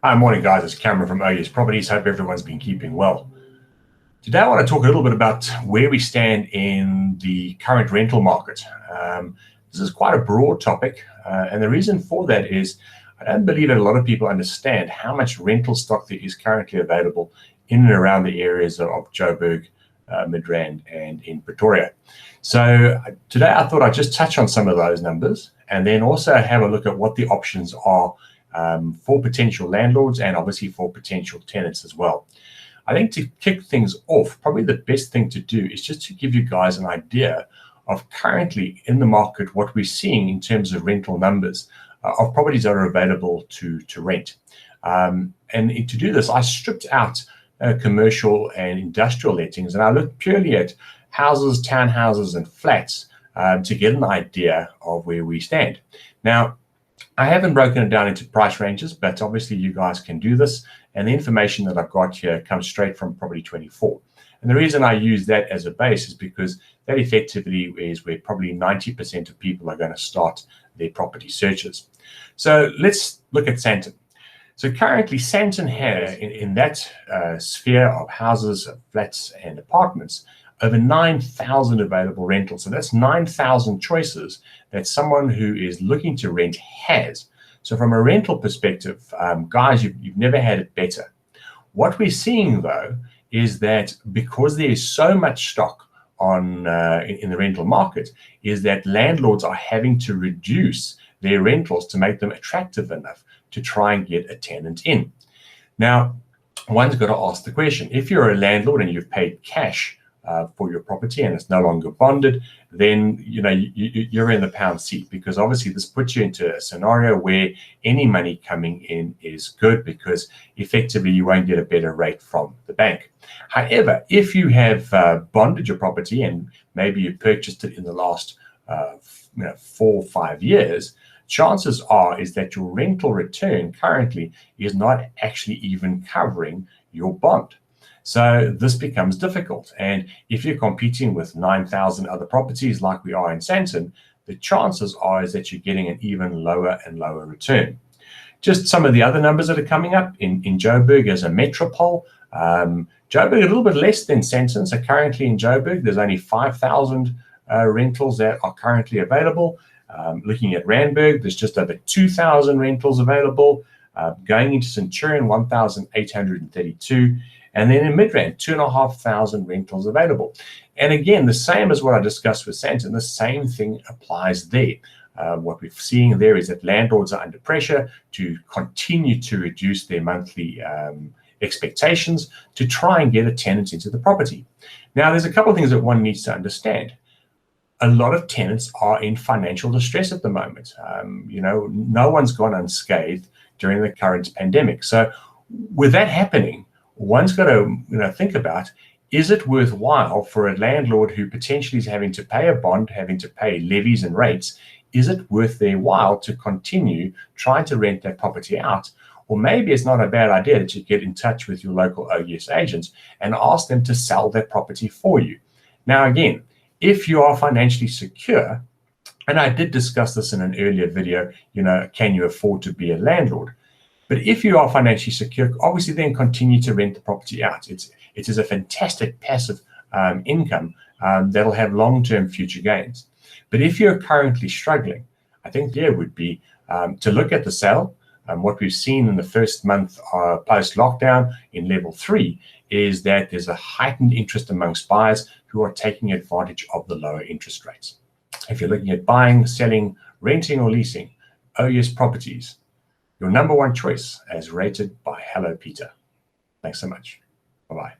Hi, morning guys, it's Cameron from OUS Properties. Hope everyone's been keeping well. Today I want to talk a little bit about where we stand in the current rental market. This is quite a broad topic, and the reason for that is I don't believe that a lot of people understand how much rental stock there is currently available in and around the areas of Joburg, Midrand, and in Pretoria. So today I thought I'd just touch on some of those numbers and then also have a look at what the options are for potential landlords and obviously for potential tenants as well. I think to kick things off, probably the best thing to do is just to give you guys an idea of currently in the market what we're seeing in terms of rental numbers of properties that are available to rent. And to do this, I stripped out commercial and industrial lettings, and I looked purely at houses, townhouses, and flats to get an idea of where we stand. Now, I haven't broken it down into price ranges, but obviously you guys can do this. And the information that I've got here comes straight from Property 24. And the reason I use that as a base is because that effectively is where probably 90% of people are going to start their property searches. So let's look at Jansen. So currently Jansen has in that sphere of houses, flats, and apartments, over 9,000 available rentals. So that's 9,000 choices that someone who is looking to rent has. So from a rental perspective, guys, you've never had it better. What we're seeing, though, is that because there is so much stock on in the rental market, is that landlords are having to reduce their rentals to make them attractive enough to try and get a tenant in. Now, one's got to ask the question, if you're a landlord and you've paid cash for your property and it's no longer bonded, then you're in the pound seat, because obviously this puts you into a scenario where any money coming in is good, because effectively you won't get a better rate from the bank. However, if you have bonded your property and maybe you purchased it in the last 4 or 5 years, chances are is that your rental return currently is not actually even covering your bond. So this becomes difficult. And if you're competing with 9,000 other properties like we are in Jansen, the chances are is that you're getting an even lower and lower return. Just some of the other numbers that are coming up in Joburg as a metropole. Joburg a little bit less than Jansen. So currently in Joburg, there's only 5,000 rentals that are currently available. Looking at Randburg, there's just over 2,000 rentals available. Going into Centurion, 1,832. And then in Midrand, 2,500 rentals available. And again, the same as what I discussed with Jansen, the same thing applies there. What we're seeing there is that landlords are under pressure to continue to reduce their monthly expectations to try and get a tenant into the property. Now, there's a couple of things that one needs to understand. A lot of tenants are in financial distress at the moment. No one's gone unscathed during the current pandemic. So with that happening, one's got to think about, is it worthwhile for a landlord who potentially is having to pay a bond, having to pay levies and rates, is it worth their while to continue trying to rent that property out? Or maybe it's not a bad idea that you get in touch with your local OUS agents and ask them to sell that property for you. Now, again, if you are financially secure, and I did discuss this in an earlier video, can you afford to be a landlord? But if you are financially secure, obviously then continue to rent the property out. It is a fantastic passive income that'll have long-term future gains. But if you're currently struggling, I think there would be to look at the sale. What we've seen in the first month post-lockdown in level 3 is that there's a heightened interest amongst buyers who are taking advantage of the lower interest rates. If you're looking at buying, selling, renting, or leasing, OUS Properties, your number one choice as rated by Hello Peter. Thanks so much. Bye-bye.